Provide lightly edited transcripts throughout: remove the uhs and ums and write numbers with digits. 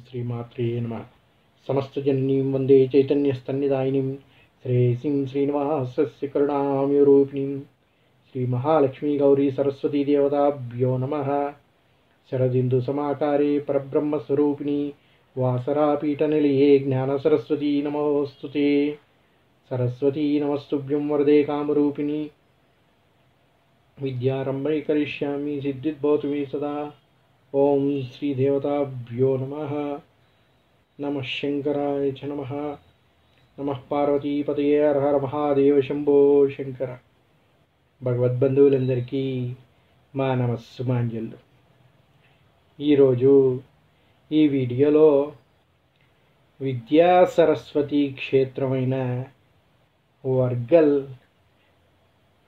శ్రీమాత్రే నమః. సమస్తజననీం వందే చైతన్యస్తన్నిదాయినీం శ్రేయసీం శ్రీనివాసస్య కరుణామయోరూపిణీం శ్రీమహాలక్ష్మీ గౌరీ సరస్వతీ దేవతాభ్యో నమః. శరదిందు సమాకారే పరబ్రహ్మస్వరూపిణి వాసరాపీఠనిలయే జ్ఞానసరస్వతీ నమోస్తుతే. సరస్వతీ నమస్తుభ్యం వరదే కామరూపిణి విద్యారంభై కరిష్యామి సిద్ధిర్భవతు మే సదా. ఓం శ్రీదేవతాభ్యో నమః. నమః శంకరాయ చ నమః. నమః పార్వతీపతయే హర హర మహాదేవ శంభో శంకర. భగవద్బంధువులందరికీ మా నమస్సుమాంజలు. ఈరోజు ఈ వీడియోలో విద్యా సరస్వతి క్షేత్రమైన వర్గల్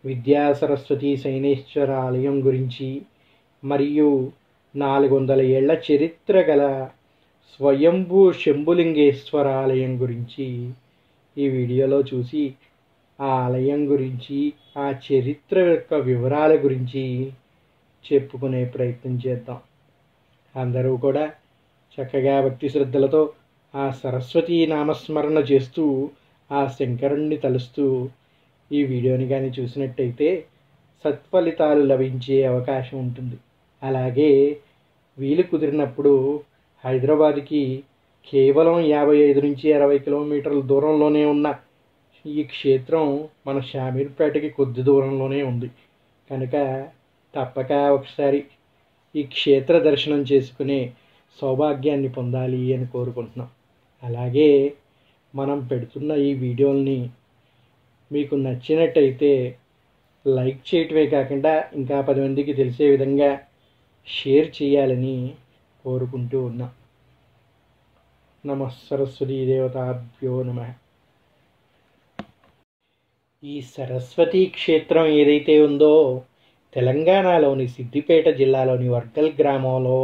విద్యా సరస్వతి సైనేశ్వర ఆలయం గురించి మరియు 400 ఏళ్ల చరిత్ర గల స్వయంభూ శంభులింగేశ్వర ఆలయం గురించి ఈ వీడియోలో చూసి ఆ ఆలయం గురించి ఆ చరిత్ర యొక్క వివరాల గురించి చెప్పుకునే ప్రయత్నం చేద్దాం. అందరూ కూడా చక్కగా భక్తి శ్రద్ధలతో ఆ సరస్వతీ నామస్మరణ చేస్తూ ఆ శంకరుణ్ణి తలుస్తూ ఈ వీడియోని కానీ చూసినట్టయితే సత్ఫలితాలు లభించే అవకాశం ఉంటుంది. అలాగే వీలు కుదిరినప్పుడు హైదరాబాద్కి కేవలం 55 నుంచి 60 కిలోమీటర్ల దూరంలోనే ఉన్న ఈ క్షేత్రం మన షామీర్పేటకి కొద్ది దూరంలోనే ఉంది కనుక తప్పక ఒకసారి ఈ క్షేత్ర దర్శనం చేసుకునే సౌభాగ్యాన్ని పొందాలి అని కోరుకుంటున్నాం. అలాగే మనం పెడుతున్న ఈ వీడియోల్ని మీకు నచ్చినట్టయితే లైక్ చేయటమే కాకుండా ఇంకా 10 మందికి తెలిసే విధంగా షేర్ చేయాలని కోరుకుంటూ ఉన్నాం. నమః సరస్వతీ దేవతాభ్యో నమః. ఈ సరస్వతీ క్షేత్రం ఏదైతే ఉందో తెలంగాణలోని సిద్దిపేట జిల్లాలోని వర్గల్ గ్రామంలో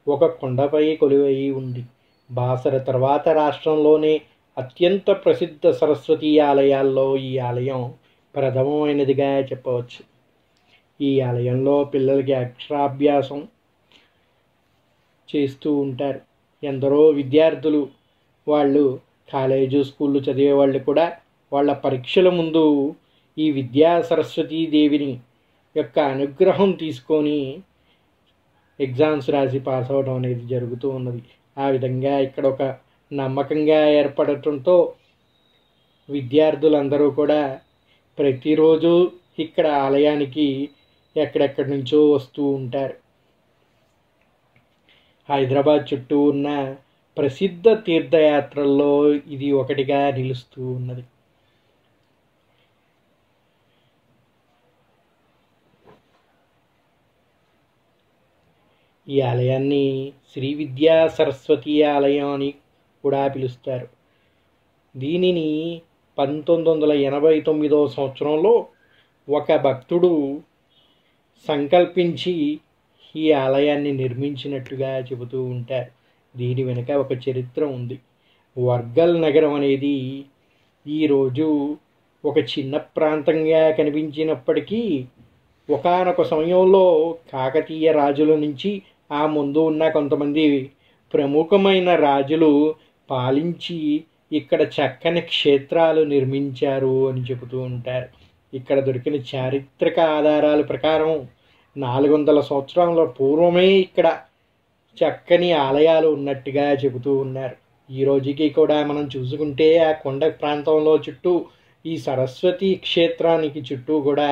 ఒక కొండపై కొలువై ఉంది. బాసర తర్వాత రాష్ట్రంలోనే అత్యంత ప్రసిద్ధ సరస్వతీ ఆలయాల్లో ఈ ఆలయం ప్రథమమైనదిగా చెప్పవచ్చు. ఈ ఆలయంలో పిల్లలకి అక్షరాభ్యాసం చేస్తూ ఉంటారు. ఎందరో విద్యార్థులు వాళ్ళు కాలేజు స్కూళ్ళు చదివే వాళ్ళు కూడా వాళ్ళ పరీక్షల ముందు ఈ విద్యా సరస్వతీ దేవిని యొక్క అనుగ్రహం తీసుకొని ఎగ్జామ్స్ రాసి పాస్ అవ్వడం అనేది జరుగుతూ ఉన్నది. ఆ విధంగా ఇక్కడ ఒక నమ్మకంగా ఏర్పడటంతో విద్యార్థులందరూ కూడా ప్రతిరోజు ఇక్కడ ఆలయానికి ఎక్కడెక్కడి నుంచో వస్తూ ఉంటారు. హైదరాబాద్ చుట్టూ ఉన్న ప్రసిద్ధ తీర్థయాత్రల్లో ఇది ఒకటిగా నిలుస్తూ ఉన్నది. ఈ ఆలయాన్ని శ్రీ విద్యా సరస్వతి ఆలయం అని కూడా పిలుస్తారు. దీనిని 1989వ సంవత్సరంలో ఒక భక్తుడు సంకల్పించి ఈ ఆలయాన్ని నిర్మించినట్టుగా చెబుతూ ఉంటారు. దీని వెనుక ఒక చరిత్ర ఉంది. వర్గల్ నగరం అనేది ఈరోజు ఒక చిన్న ప్రాంతంగా కనిపించినప్పటికీ ఒకానొక సమయంలో కాకతీయ రాజుల నుంచి ఆ ముందు ఉన్న కొంతమంది ప్రముఖమైన రాజులు పాలించి ఇక్కడ చక్కని క్షేత్రాలు నిర్మించారు అని చెబుతూ ఉంటారు. ఇక్కడ దొరికిన చారిత్రక ఆధారాల ప్రకారం 400 సంవత్సరాల పూర్వమే ఇక్కడ చక్కని ఆలయాలు ఉన్నట్టుగా చెబుతూ ఉన్నారు. ఈ రోజుకి కూడా మనం చూసుకుంటే ఆ కొండ ప్రాంతంలో చుట్టూ ఈ సరస్వతి క్షేత్రానికి చుట్టూ కూడా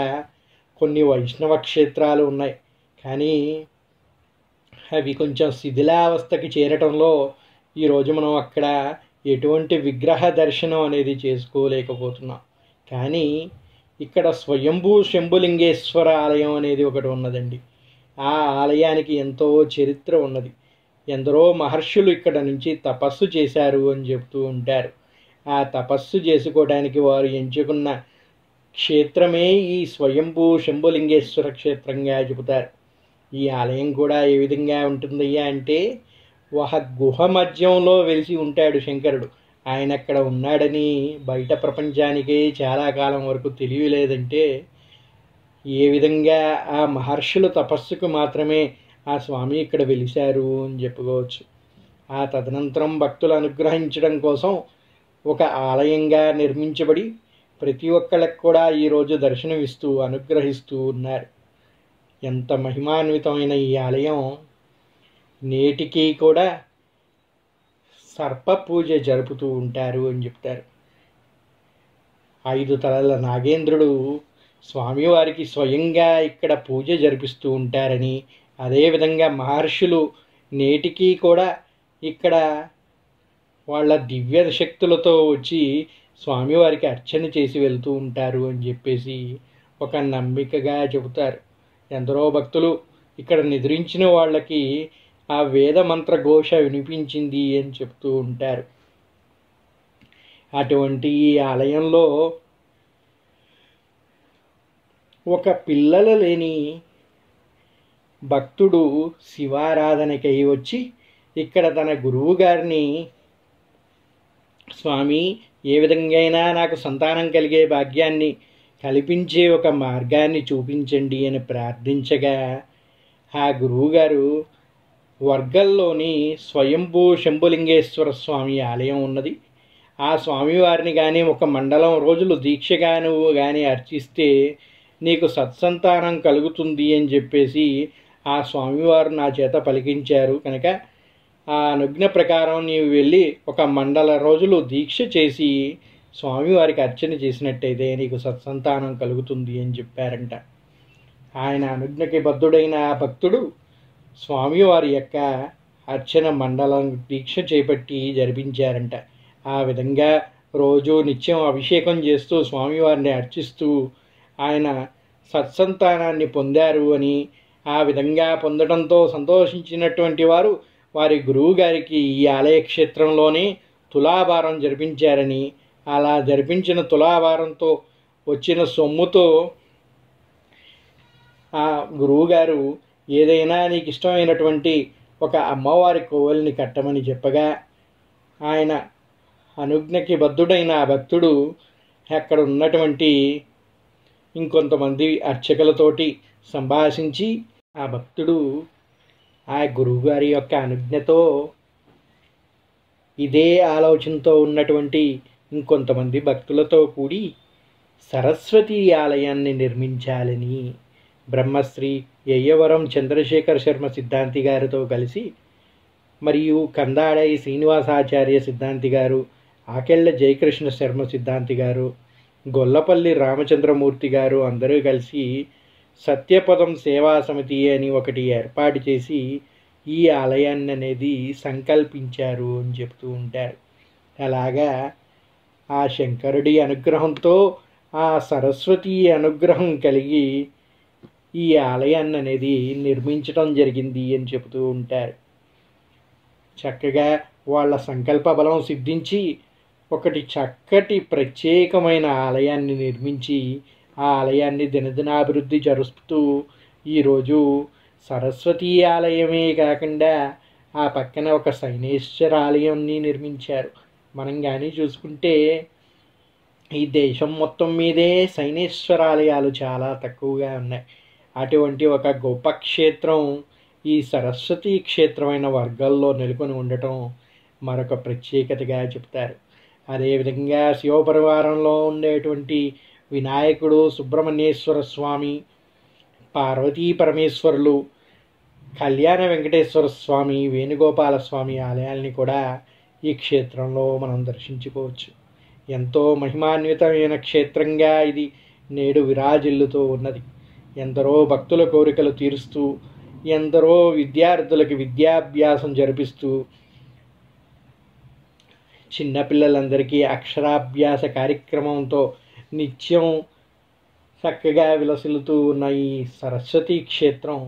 కొన్ని వైష్ణవ క్షేత్రాలు ఉన్నాయి. కానీ అవి కొంచెం శిథిలావస్థకి చేరటంలో ఈరోజు మనం అక్కడ ఎటువంటి విగ్రహ దర్శనం అనేది చేసుకోలేకపోతున్నాం. కానీ ఇక్కడ స్వయంభూ శంభులింగేశ్వర ఆలయం అనేది ఒకటి ఉన్నదండి. ఆ ఆలయానికి ఎంతో చరిత్ర ఉన్నది. ఎందరో మహర్షులు ఇక్కడ నుంచి తపస్సు చేశారు అని చెబుతూ ఉంటారు. ఆ తపస్సు చేసుకోవడానికి వారు ఎంచుకున్న క్షేత్రమే ఈ స్వయంభూ శంభులింగేశ్వర క్షేత్రంగా చెబుతారు. ఈ ఆలయం కూడా ఏ విధంగా ఉంటుందయ్యా అంటే ఒక గుహ మధ్యంలో వెలిసి ఉంటాడు శంకరుడు. ఆయన అక్కడ ఉన్నాడని బయట ప్రపంచానికే చాలా కాలం వరకు తెలియలేదంటే ఏ విధంగా ఆ మహర్షుల తపస్సుకు మాత్రమే ఆ స్వామి ఇక్కడ వెలిశారు అని చెప్పుకోవచ్చు. ఆ తదనంతరం భక్తులు అనుగ్రహించడం కోసం ఒక ఆలయంగా నిర్మించబడి ప్రతి ఒక్కళ్ళకి కూడా ఈరోజు దర్శనమిస్తూ అనుగ్రహిస్తూ ఉన్నారు. ఎంత మహిమాన్వితమైన ఈ ఆలయం నేటికి కూడా సర్ప పూజ జరుపుతూ ఉంటారు అని చెప్తారు. 5 తలల నాగేంద్రుడు స్వామివారికి స్వయంగా ఇక్కడ పూజ జరిపిస్తూ ఉంటారని, అదేవిధంగా మహర్షులు నేటికి కూడా ఇక్కడ వాళ్ళ దివ్య శక్తులతో వచ్చి స్వామివారికి అర్చన చేసి వెళ్తూ ఉంటారు అని చెప్పేసి ఒక నమ్మికగా చెబుతారు. ఎందరో భక్తులు ఇక్కడ నిద్రించిన వాళ్ళకి ఆ వేద మంత్ర ఘోష వినిపించింది అని చెప్తూ ఉంటారు. అటువంటి ఈ ఆలయంలో ఒక పిల్లలు లేని భక్తుడు శివారాధనకై వచ్చి ఇక్కడ తన గురువు గారిని, స్వామి ఏ విధంగా నాకు సంతానం కలిగే భాగ్యాన్ని కల్పించే ఒక మార్గాన్ని చూపించండి అని ప్రార్థించగా ఆ గురువుగారు వర్గల్లోని స్వయంభూ శంభులింగేశ్వర స్వామి ఆలయం ఉన్నది. ఆ స్వామివారిని కానీ ఒక మండలం రోజులు దీక్షగా నువ్వు కానీ అర్చిస్తే నీకు సత్సంతానం కలుగుతుంది అని చెప్పేసి ఆ స్వామివారు నా చేత పలికించారు. కనుక ఆ అనుజ్ఞ ప్రకారం నీవు వెళ్ళి ఒక మండల రోజులు దీక్ష చేసి స్వామివారికి అర్చన చేసినట్టయితే నీకు సత్సంతానం కలుగుతుంది అని చెప్పారంట. ఆయన అనుజ్ఞకి బద్ధుడైన ఆ భక్తుడు స్వామివారి యొక్క అర్చన మండలం దీక్ష చేపట్టి జరిపించారంట. ఆ విధంగా రోజు నిత్యం అభిషేకం చేస్తూ స్వామివారిని అర్చిస్తూ ఆయన సత్సంతానాన్ని పొందారు అని, ఆ విధంగా పొందడంతో సంతోషించినటువంటి వారు వారి గురువు గారికి ఈ ఆలయ క్షేత్రంలోనే తులాభారం జరిపించారని, అలా జరిపించిన తులాభారంతో వచ్చిన సొమ్ముతో ఆ గురువుగారు ఏదైనా నీకు ఇష్టమైనటువంటి ఒక అమ్మవారి కోవెల్ని కట్టమని చెప్పగా ఆయన అనుజ్ఞకి బద్ధుడైన ఆ భక్తుడు అక్కడ ఉన్నటువంటి ఇంకొంతమంది అర్చకులతోటి సంభాషించి ఆ భక్తుడు ఆ గురువుగారి యొక్క అనుజ్ఞతో ఇదే ఆలోచనతో ఉన్నటువంటి ఇంకొంతమంది భక్తులతో కూడి సరస్వతి ఆలయాన్ని నిర్మించాలని బ్రహ్మశ్రీ యయ్యవరం చంద్రశేఖర్ శర్మ సిద్ధాంతి గారితో కలిసి, మరియు కందాడై శ్రీనివాసాచార్య సిద్ధాంతి గారు, ఆకెళ్ళ జయకృష్ణ శర్మ సిద్ధాంతి గారు, గొల్లపల్లి రామచంద్రమూర్తి గారు అందరూ కలిసి సత్యపదం సేవా సమితి అని ఒకటి ఏర్పాటు చేసి ఈ ఆలయాన్ని అనేది సంకల్పించారు అని చెప్తూ ఉంటారు. అలాగా ఆ శంకరుడి అనుగ్రహంతో ఆ సరస్వతి అనుగ్రహం కలిగి ఈ ఆలయాన్ని అనేది నిర్మించడం జరిగింది అని చెబుతూ ఉంటారు. చక్కగా వాళ్ళ సంకల్ప బలం సిద్ధించి ఒకటి చక్కటి ప్రత్యేకమైన ఆలయాన్ని నిర్మించి ఆ ఆలయాన్ని దినదినాభివృద్ధి జరుపుతూ ఈరోజు సరస్వతి ఆలయమే కాకుండా ఆ పక్కన ఒక సైనేశ్వర ఆలయాన్ని నిర్మించారు. మనం కానీ చూసుకుంటే ఈ దేశం మొత్తం మీదే సైనేశ్వర ఆలయాలు చాలా తక్కువగా ఉన్నాయి. అటువంటి ఒక గొప్ప క్షేత్రం ఈ సరస్వతి క్షేత్రమైన వర్గాల్లో నెలకొని ఉండటం మరొక ప్రత్యేకతగా చెప్తారు. అదేవిధంగా శివపరివారంలో ఉండేటువంటి వినాయకుడు, సుబ్రహ్మణ్యేశ్వర స్వామి, పార్వతీ పరమేశ్వరులు, కళ్యాణ వెంకటేశ్వర స్వామి, వేణుగోపాల స్వామి ఆలయాల్ని కూడా ఈ క్షేత్రంలో మనం దర్శించుకోవచ్చు. ఎంతో మహిమాన్వితమైన క్షేత్రంగా ఇది నేడు విరాజిల్లుతూ ఉన్నది. ఎందరో భక్తుల కోరికలు తీరుస్తూ, ఎందరో విద్యార్థులకి విద్యాభ్యాసం జరిపిస్తూ, చిన్నపిల్లలందరికీ అక్షరాభ్యాస కార్యక్రమంతో నిత్యం చక్కగా విలసిల్లుతూ ఉన్న ఈ సరస్వతి క్షేత్రం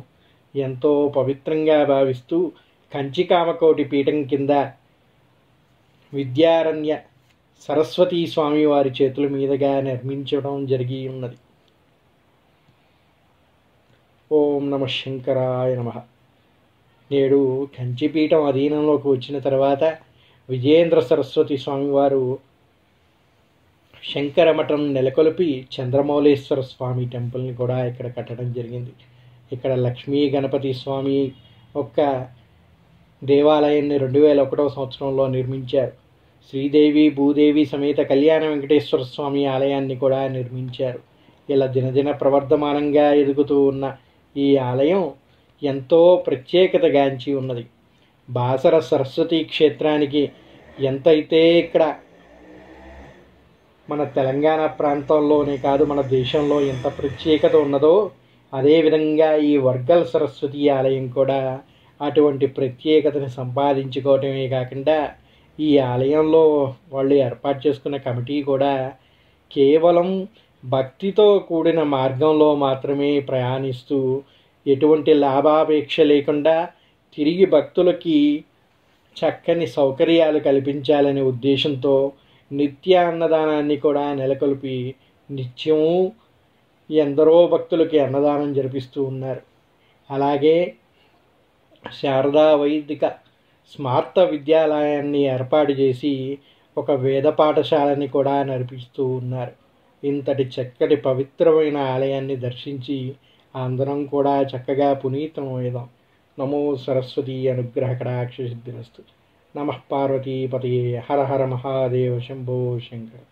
ఎంతో పవిత్రంగా భావిస్తూ కంచికామకోటి పీఠం కింద విద్యారణ్య సరస్వతీ స్వామి వారి చేతుల మీదుగా నిర్మించడం జరిగి ఉన్నది. ఓం నమ శంకరాయ నమః. నేడు కంచిపీఠం అధీనంలోకి వచ్చిన తర్వాత విజయేంద్ర సరస్వతి స్వామివారు శంకరమఠం నెలకొల్పి చంద్రమౌళేశ్వర స్వామి టెంపుల్ని కూడా ఇక్కడ కట్టడం జరిగింది. ఇక్కడ లక్ష్మీ గణపతి స్వామి యొక్క దేవాలయాన్ని 2001వ సంవత్సరంలో నిర్మించారు. శ్రీదేవి భూదేవి సమేత కళ్యాణ వెంకటేశ్వర స్వామి ఆలయాన్ని కూడా నిర్మించారు. ఇలా దినదిన ప్రవర్ధమానంగా ఎదుగుతూ ఉన్న ఈ ఆలయం ఎంతో ప్రత్యేకతగాంచి ఉన్నది. బాసర సరస్వతి క్షేత్రానికి ఎంతైతే ఇక్కడ మన తెలంగాణ ప్రాంతంలోనే కాదు, మన దేశంలో ఎంత ప్రత్యేకత ఉన్నదో, అదేవిధంగా ఈ వర్గల్ సరస్వతి ఆలయం కూడా అటువంటి ప్రత్యేకతను సంపాదించుకోవటమే కాకుండా ఈ ఆలయంలో వాళ్ళు ఏర్పాటు చేసుకున్న కమిటీ కూడా కేవలం భక్తితో కూడిన మార్గంలో మాత్రమే ప్రయాణిస్తూ ఎటువంటి లాభాపేక్ష లేకుండా తిరిగి భక్తులకి చక్కని సౌకర్యాలు కల్పించాలనే ఉద్దేశంతో నిత్య అన్నదానాన్ని కూడా నెలకొల్పి నిత్యము ఎందరో భక్తులకి అన్నదానం జరిపిస్తూ ఉన్నారు. అలాగే శారదా వైదిక స్మార్త విద్యాలయాన్ని ఏర్పాటు చేసి ఒక వేద పాఠశాలని కూడా నడిపిస్తూ ఉన్నారు. ఇంతటి చక్కటి పవిత్రమైన ఆలయాన్ని దర్శించి అందరం కూడా చక్కగా పునీతమయ్యాం. నమో సరస్వతి అనుగ్రహ కటాక్ష సిద్ధిరస్తు. నమః పార్వతీపతయే. హర హర మహాదేవ శంభో శంకర.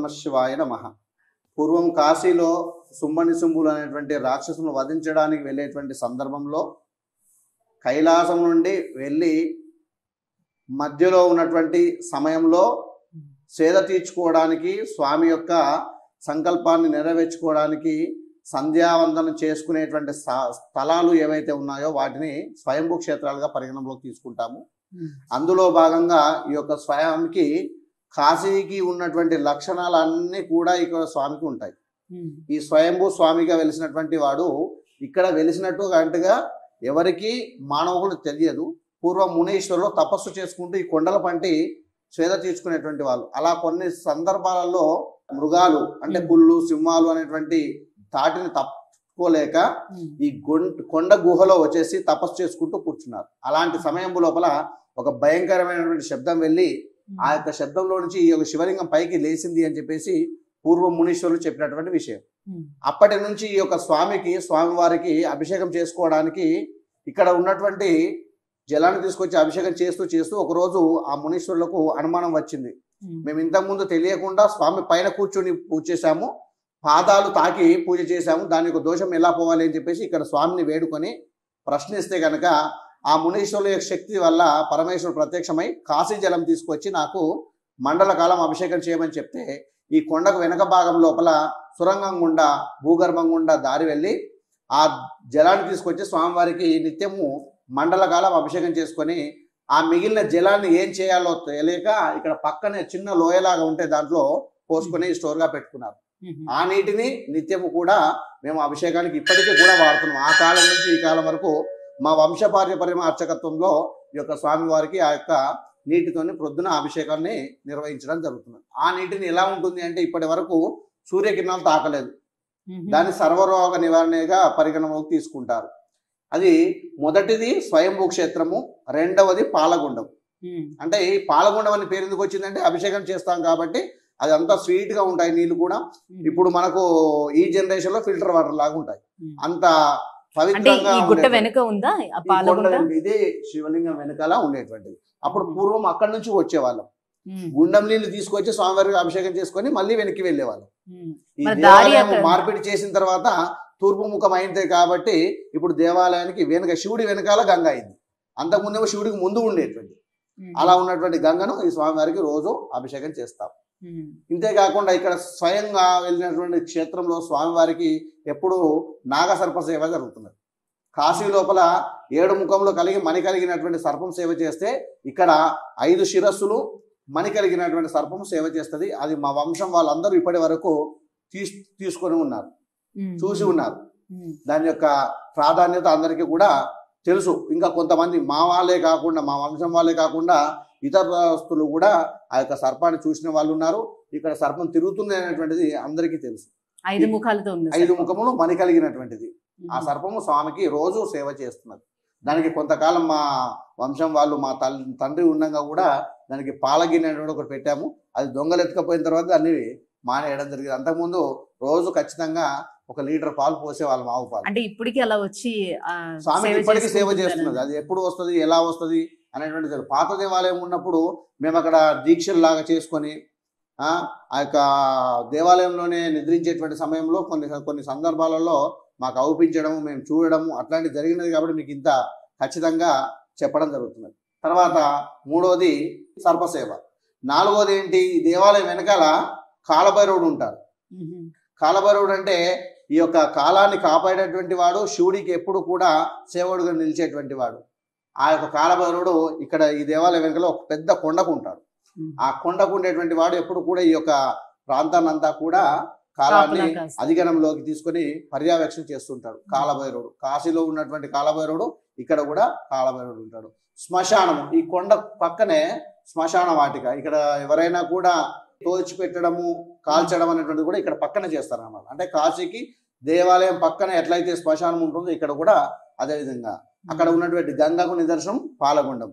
నమ శివాయ నమః. పూర్వం కాశీలో సుంబని శుంభులు అనేటువంటి రాక్షసులను వధించడానికి వెళ్ళేటువంటి సందర్భంలో కైలాసం నుండి వెళ్ళి మధ్యలో ఉన్నటువంటి సమయంలో సేద తీర్చుకోవడానికి స్వామి యొక్క సంకల్పాన్ని నెరవేర్చుకోవడానికి సంధ్యావందనం చేసుకునేటువంటి స్థలాలు ఏవైతే ఉన్నాయో వాటిని స్వయంభూ క్షేత్రాలుగా పరిగణనలోకి తీసుకుంటాము. అందులో భాగంగా ఈ యొక్క స్వయంకి కాశీకి ఉన్నటువంటి లక్షణాలన్నీ కూడా ఇక్కడ స్వామికి ఉంటాయి. ఈ స్వయంభూ స్వామిగా వెలిసినటువంటి వాడు ఇక్కడ వెలిసినట్టుగా ఎవరికి మానవులు తెలియదు. పూర్వం మునీశ్వరులు తపస్సు చేసుకుంటూ ఈ కొండల పంటి స్వేద తీర్చుకునేటువంటి వాళ్ళు. అలా కొన్ని సందర్భాలలో మృగాలు అంటే పుల్లు సింహాలు అనేటువంటి తాటిని తప్పుకోలేక ఈ కొండ గుహలో వచ్చేసి తపస్సు చేసుకుంటూ కూర్చున్నారు. అలాంటి సమయం లోపల ఒక భయంకరమైనటువంటి శబ్దం వెళ్ళి ఆ యొక్క శబ్దంలో నుంచి ఈ యొక్క శివలింగం పైకి లేచింది అని చెప్పేసి పూర్వం మునీశ్వరులు చెప్పినటువంటి విషయం. అప్పటి నుంచి ఈ యొక్క స్వామివారికి అభిషేకం చేసుకోవడానికి ఇక్కడ ఉన్నటువంటి జలాన్ని తీసుకొచ్చి అభిషేకం చేస్తూ చేస్తూ ఒకరోజు ఆ మునీశ్వరులకు అనుమానం వచ్చింది. మేము ఇంతకుముందు తెలియకుండా స్వామి పైన కూర్చొని పూజ చేశాము, పాదాలు తాకి పూజ చేశాము, దాని యొక్క దోషం ఎలా పోవాలి అని చెప్పేసి ఇక్కడ స్వామిని వేడుకొని ప్రశ్నిస్తే కనుక ఆ మునీశ్వరుల యొక్క శక్తి వల్ల పరమేశ్వరుడు ప్రత్యక్షమై కాశీ జలం తీసుకొచ్చి నాకు మండల కాలం అభిషేకం చేయమని చెప్తే ఈ కొండకు వెనక భాగం లోపల సురంగం గుండా భూగర్భం గుండా దారి వెళ్ళి ఆ జలాన్ని తీసుకొచ్చి స్వామివారికి నిత్యము మండల కాలం అభిషేకం చేసుకొని ఆ మిగిలిన జలాన్ని ఏం చేయాలో తెలియక ఇక్కడ పక్కనే చిన్న లోయలాగా ఉంటే దాంట్లో పోసుకొని స్టోర్గా పెట్టుకున్నారు. ఆ నీటిని నిత్యము కూడా మేము అభిషేకానికి ఇప్పటికీ కూడా వాడుతున్నాం. ఆ కాలం నుంచి ఈ కాలం వరకు మా వంశపార్యపరిమ అర్చకత్వంలో ఈ యొక్క స్వామివారికి ఆ యొక్క నీటితోని ప్రొద్దున అభిషేకాన్ని నిర్వహించడం జరుగుతుంది. ఆ నీటిని ఎలా ఉంటుంది అంటే ఇప్పటి వరకు సూర్యకిరణాలు తాకలేదు. దాన్ని సర్వరోగ నివారణగా పరిగణలోకి తీసుకుంటారు. అది మొదటిది స్వయంభూ క్షేత్రము, రెండవది పాలగుండం. అంటే ఈ పాలగుండం అని పేరు ఎందుకు వచ్చిందంటే అభిషేకం చేస్తాం కాబట్టి అది అంతా స్వీట్ గా ఉంటాయి నీళ్లు కూడా. ఇప్పుడు మనకు ఈ జనరేషన్ లో ఫిల్టర్ వాటర్ లాగా ఉంటాయి. అంత పవిత్రంగా ఇదే శివలింగం వెనకాల ఉండేటువంటిది. అప్పుడు పూర్వం అక్కడి నుంచి వచ్చేవాళ్ళం, గుండం నీళ్లు తీసుకొచ్చి స్వామివారికి అభిషేకం చేసుకొని మళ్ళీ వెనక్కి వెళ్ళేవాళ్ళం. ఈ దేవాలయం మార్పిడి చేసిన తర్వాత తూర్పు ముఖం అయిందే కాబట్టి ఇప్పుడు దేవాలయానికి వెనుక శివుడి వెనకాల గంగ అయింది. అంతకుముందేమో శివుడికి ముందు ఉండేటువంటి అలా ఉన్నటువంటి గంగను ఈ స్వామివారికి రోజు అభిషేకం చేస్తాం. ఇంతేకాకుండా ఇక్కడ స్వయంగా వెళ్ళినటువంటి క్షేత్రంలో స్వామివారికి ఎప్పుడు నాగసర్ప సేవ జరుగుతున్నది. కాశీ లోపల 7 ముఖంలో కలిగి మణి కలిగినటువంటి సర్పం సేవ చేస్తే ఇక్కడ 5 శిరస్సులు మణి కలిగినటువంటి సర్పం సేవ చేస్తుంది. అది మా వంశం వాళ్ళందరూ ఇప్పటి వరకు తీసుకొని ఉన్నారు, చూసి ఉన్నారు. దాని యొక్క ప్రాధాన్యత అందరికీ కూడా తెలుసు. ఇంకా కొంతమంది మా వాళ్ళే కాకుండా, మా వంశం వాళ్ళే కాకుండా ఇతరస్తులు కూడా ఆ యొక్క సర్పాన్ని చూసిన వాళ్ళు ఉన్నారు. ఇక్కడ సర్పం తిరుగుతుంది అనేటువంటిది అందరికీ తెలుసు. 5 ముఖాలతో 5 ముఖములు మణి కలిగినటువంటిది ఆ సర్పము స్వామికి రోజు సేవ చేస్తున్నది. దానికి కొంతకాలం మా వంశం వాళ్ళు మా తండ్రి ఉండగా కూడా దానికి పాలగిన్నె అనేది ఒకటి పెట్టాము. అది దొంగలు ఎత్తుకపోయిన తర్వాత దాన్ని మానేయడం జరిగింది. అంతకుముందు రోజు ఖచ్చితంగా 1 లీటర్ పాలు పోసేవాళ్ళం, ఆవు పాలు. అంటే ఇప్పటికీ అలా వచ్చి స్వామికి ఇప్పటికీ సేవ చేస్తున్నది. అది ఎప్పుడు వస్తుంది, ఎలా వస్తుంది అనేటువంటిది. పాత దేవాలయం ఉన్నప్పుడు మేము అక్కడ దీక్షల్లాగా చేసుకొని ఆ యొక్క దేవాలయంలోనే నిద్రించేటువంటి సమయంలో కొన్ని సందర్భాలలో మాకు అవుపించడము, మేము చూడడము అట్లాంటివి జరిగినది కాబట్టి మీకు ఇంత ఖచ్చితంగా చెప్పడం జరుగుతున్నది. తర్వాత 3వది సర్పసేవ. 4వది ఏంటి, ఈ దేవాలయం వెనకాల కాలభైరవుడు ఉంటారు. కాలభైరవుడు అంటే ఈ యొక్క కాలాన్ని కాపాడేటువంటి వాడు, శివుడికి ఎప్పుడు కూడా సేవకుడుగా నిలిచేటువంటి వాడు. ఆ యొక్క కాలభైరవుడు ఇక్కడ ఈ దేవాలయం వెనుకలో ఒక పెద్ద కొండకు ఉంటాడు. ఆ కొండకు ఉండేటువంటి వాడు ఎప్పుడు కూడా ఈ యొక్క ప్రాంతాన్ని అంతా కూడా కాలాన్ని అధిగణంలోకి తీసుకొని పర్యవేక్షణ చేస్తుంటాడు కాలభైరవుడు. కాశీలో ఉన్నటువంటి కాలభైరవుడు ఇక్కడ కూడా కాలభైరవుడు ఉంటాడు. శ్మశానము, ఈ కొండ పక్కనే శ్మశాన వాటిక. ఇక్కడ ఎవరైనా కూడా తోచిపెట్టడము, కాల్చడం అనేటువంటిది కూడా ఇక్కడ పక్కన చేస్తారన్నమాట. అంటే కాశీకి దేవాలయం పక్కన ఎట్లయితే శ్మశానం ఉంటుందో ఇక్కడ కూడా అదే విధంగా అక్కడ ఉన్నటువంటి గంగకు నిదర్శనం పాలగుండం.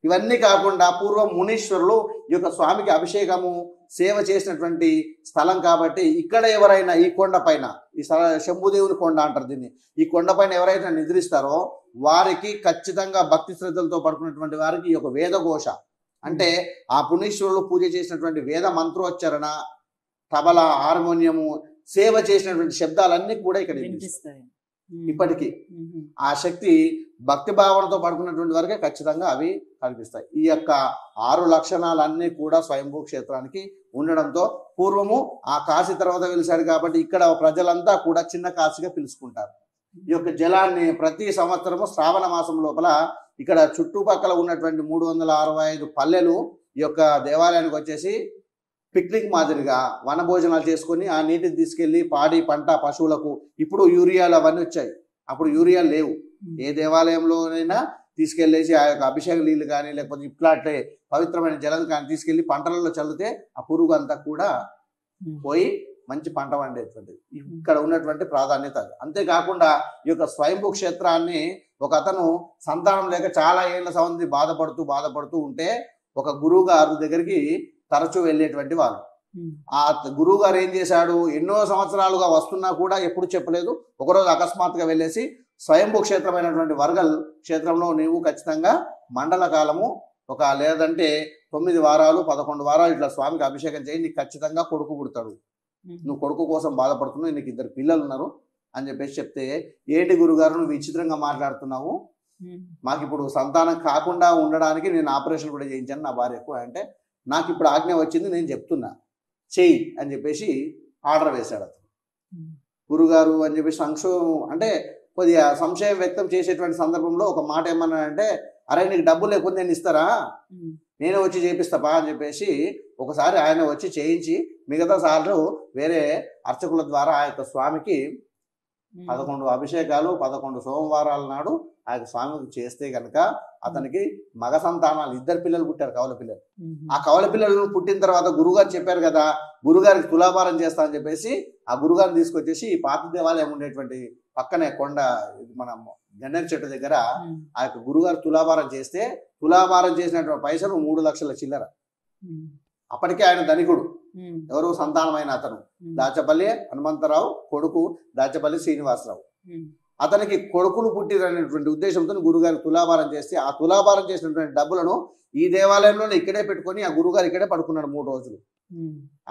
ఇవన్నీ కాకుండా పూర్వం మునీశ్వరులు ఈ యొక్క స్వామికి అభిషేకము సేవ చేసినటువంటి స్థలం కాబట్టి ఇక్కడ ఎవరైనా ఈ కొండ పైన, ఈ శంభుదేవుని కొండ అంటారు దీన్ని, ఈ కొండ పైన ఎవరైనా నిద్రిస్తారో వారికి ఖచ్చితంగా భక్తి శ్రద్ధలతో పడుకున్నటువంటి వారికి ఈ యొక్క వేదఘోష అంటే ఆ పుణ్యేశ్వరులు పూజ చేసినటువంటి వేద మంత్రోచ్చరణ, తబల, హార్మోనియము, సేవ చేసినటువంటి శబ్దాలన్నీ కూడా ఇక్కడ వినిపిస్తాయి ఇప్పటికీ. ఆ శక్తి భక్తి భావనతో పడుకున్నటువంటి వరకే ఖచ్చితంగా అవి కనిపిస్తాయి. ఈ యొక్క 6 లక్షణాలన్నీ కూడా స్వయంభూ క్షేత్రానికి ఉండడంతో పూర్వము ఆ కాశీ తర్వాత వెలిశాడు కాబట్టి ఇక్కడ ప్రజలంతా కూడా చిన్న కాశీగా పిలుచుకుంటారు. ఈ యొక్క జలాన్ని ప్రతి సంవత్సరము శ్రావణ మాసం లోపల ఇక్కడ చుట్టుపక్కల ఉన్నటువంటి 365 పల్లెలు ఈ యొక్క దేవాలయానికి వచ్చేసి పిక్నిక్ మాదిరిగా వనభోజనాలు చేసుకొని ఆ నీటిని తీసుకెళ్లి పాడి పంట పశువులకు, ఇప్పుడు యూరియాలు అవన్నీ వచ్చాయి, అప్పుడు యూరియాలు లేవు. ఏ దేవాలయంలోనైనా తీసుకెళ్లేసి ఆ యొక్క అభిషేక నీళ్లు కానీ లేకపోతే ఇట్లాంటి పవిత్రమైన జలం కానీ తీసుకెళ్లి పంటలలో చల్లితే ఆ పురుగు అంతా కూడా పోయి మంచి పంట వండేటువంటిది ఇక్కడ ఉన్నటువంటి ప్రాధాన్యత. అంతేకాకుండా ఈ యొక్క స్వయంభూ క్షేత్రాన్ని ఒక అతను సంతానం లేక చాలా ఏళ్ల సంబంధి బాధపడుతూ ఉంటే ఒక గురువు గారి దగ్గరికి తరచూ వెళ్ళేటువంటి వాళ్ళు. ఆ గురువు గారు ఏం చేశాడు, ఎన్నో సంవత్సరాలుగా వస్తున్నా కూడా ఎప్పుడు చెప్పలేదు. ఒకరోజు అకస్మాత్తుగా వెళ్ళేసి స్వయంభూ క్షేత్రమైనటువంటి వర్గల్ క్షేత్రంలో నీవు ఖచ్చితంగా మండల కాలము లేదంటే 9 వారాలు 11 వారాలు ఇట్లా స్వామికి అభిషేకం చేయి, నీకు ఖచ్చితంగా కొడుకు పుడతాడు, నువ్వు కొడుకు కోసం బాధపడుతున్నావు, నీకు 2 పిల్లలు ఉన్నారు అని చెప్పేసి చెప్తే, ఏంటి గురుగారు నువ్వు విచిత్రంగా మాట్లాడుతున్నావు, మాకు ఇప్పుడు సంతానం కాకుండా ఉండడానికి నేను ఆపరేషన్ కూడా చేయించాను నా భార్యకు అంటే, నాకు ఇప్పుడు ఆజ్ఞ వచ్చింది నేను చెప్తున్నా చెయ్యి అని చెప్పేసి ఆర్డర్ వేశాడు అతను. గురుగారు అని చెప్పేసి అంటే కొద్దిగా సంశయం వ్యక్తం చేసేటువంటి సందర్భంలో ఒక మాట ఏమన్నాడంటే, అరే నీకు డబ్బు లేకపోతే నేను ఇస్తారా, నేనే వచ్చి చేపిస్తాపా అని చెప్పేసి ఒకసారి ఆయన వచ్చి చేయించి మిగతా సార్లు వేరే అర్చకుల ద్వారా ఆ యొక్క స్వామికి 11 అభిషేకాలు 11 సోమవారాల నాడు ఆ యొక్క స్వామికి చేస్తే కనుక అతనికి మగ సంతానాలు 2 పిల్లలు పుట్టారు, కవల పిల్లలు. ఆ కవల పిల్లలు పుట్టిన తర్వాత గురుగారు చెప్పారు కదా, గురుగారికి తులాభారం చేస్తా అని చెప్పేసి ఆ గురుగారిని తీసుకొచ్చేసి ఈ పాత దేవాలయం ఉండేటువంటి పక్కనే కొండ మన గన్నేరు చెట్టు దగ్గర ఆ యొక్క గురుగారు తులాభారం చేస్తే తులాభారం చేసినటువంటి పైసలు 3 లక్షల చిల్లర. అప్పటికే ఆయన ధనికుడు, ఎవరు సంతానమైన అతను దాచపల్లి హనుమంతరావు కొడుకు దాచపల్లి శ్రీనివాసరావు. అతనికి కొడుకులు పుట్టిరనేటువంటి ఉద్దేశంతో గురుగారు తులాభారం చేస్తే ఆ తులాభారం చేసినటువంటి డబ్బులను ఈ దేవాలయంలోనే ఇక్కడే పెట్టుకొని ఆ గురుగారు ఇక్కడే పడుకున్నాడు 3 రోజులు.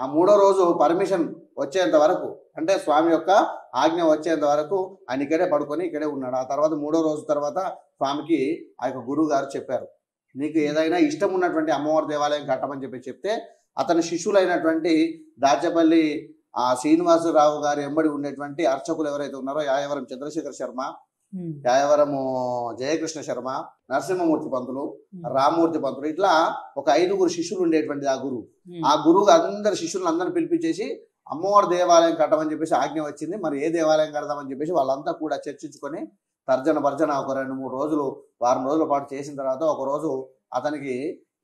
ఆ 3వ రోజు పర్మిషన్ వచ్చేంత వరకు, అంటే స్వామి యొక్క ఆజ్ఞ వచ్చేంత వరకు ఆయన ఇక్కడే పడుకొని ఇక్కడే ఉన్నాడు. ఆ తర్వాత 3వ రోజు తర్వాత స్వామికి ఆ యొక్క గురువు గారు చెప్పారు, నీకు ఏదైనా ఇష్టం ఉన్నటువంటి అమ్మవారి దేవాలయం కట్టమని చెప్తే అతని శిష్యులైనటువంటి దాచపల్లి ఆ శ్రీనివాసరావు గారు ఎంబడి ఉండేటువంటి అర్చకులు ఎవరైతే ఉన్నారో యాయవరం చంద్రశేఖర శర్మ, యాయవరము జయకృష్ణ శర్మ, నరసింహమూర్తి పంతులు, రామ్మూర్తి పంతులు, ఇట్లా ఒక 5గురు శిష్యులు ఉండేటువంటి ఆ గురువు. ఆ గురువు అందరి శిష్యులను అందరిని పిలిపించేసి అమ్మవారి దేవాలయం కట్టమని చెప్పేసి ఆజ్ఞ వచ్చింది. మరి ఏ దేవాలయం కడదామని చెప్పేసి వాళ్ళంతా కూడా చర్చించుకొని తర్జన భర్జన ఒక 2-3 రోజులు వారం రోజుల పాటు చేసిన తర్వాత ఒకరోజు అతనికి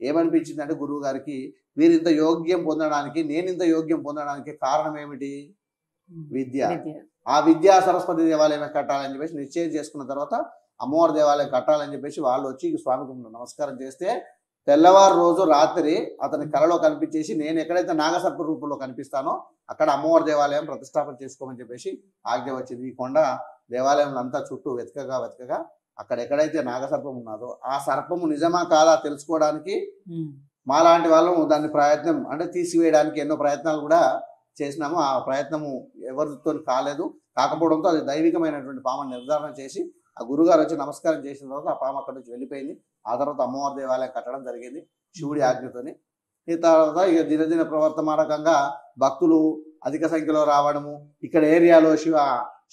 ఏమనిపించింది అంటే గురువు గారికి, వీరింత యోగ్యం పొందడానికి నేనింత యోగ్యం పొందడానికి కారణం ఏమిటి, విద్య. ఆ విద్యా సరస్వతి దేవాలయం కట్టాలని చెప్పేసి నిశ్చయం చేసుకున్న తర్వాత అమ్మవారి దేవాలయం కట్టాలని చెప్పేసి వాళ్ళు వచ్చి స్వామికి నమస్కారం చేస్తే తెల్లవారు రోజు రాత్రి అతని కలలో కనిపించేసి, నేను ఎక్కడైతే నాగసర్ప రూపంలో కనిపిస్తానో అక్కడ అమ్మవారి దేవాలయం ప్రతిష్టాపన చేసుకోమని చెప్పేసి ఆజ్ఞ వచ్చింది. ఈ కొండ దేవాలయం అంతా చుట్టూ వెతకగా అక్కడ ఎక్కడైతే నాగసర్పం ఉన్నదో ఆ సర్పము నిజమా కాదా తెలుసుకోవడానికి మాలాంటి వాళ్ళము దాన్ని ప్రయత్నం అంటే తీసివేయడానికి ఎన్నో ప్రయత్నాలు కూడా చేసినాము. ఆ ప్రయత్నము ఎవరితో కాలేదు. కాకపోవడంతో అది దైవికమైనటువంటి పాముని నిర్ధారణ చేసి ఆ గురుగారు వచ్చి నమస్కారం చేసిన తర్వాత ఆ పాము అక్కడ నుంచి వెళ్ళిపోయింది. ఆ తర్వాత అమ్మవారి దేవాలయం కట్టడం జరిగింది శివుడి ఆజ్ఞతోని. ఈ తర్వాత ఇక దినదిన ప్రవర్తమానకంగా భక్తులు అధిక సంఖ్యలో రావడము, ఇక్కడ ఏరియాలో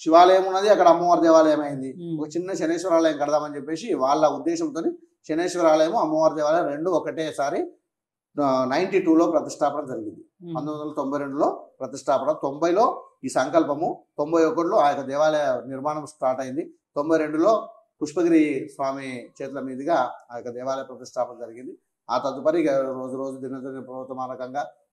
శివాలయం ఉన్నది, అక్కడ అమ్మవారి దేవాలయం అయింది. ఒక చిన్న శనేశ్వరాలయం కడదామని చెప్పేసి వాళ్ళ ఉద్దేశంతో శనేశ్వరాలయం అమ్మవారి దేవాలయం 2 ఒకటేసారి 92లో ప్రతిష్టాపన జరిగింది. 1992లో ప్రతిష్టాపన, 90లో ఈ సంకల్పము, 91లో ఆ యొక్క దేవాలయ నిర్మాణం స్టార్ట్ అయింది. 92లో పుష్పగిరి స్వామి చేతుల మీదుగా ఆ యొక్క దేవాలయ ప్రతిష్టాపన జరిగింది. ఆ తదుపరి రోజు దినదిన ప్రవర్తమానకంగా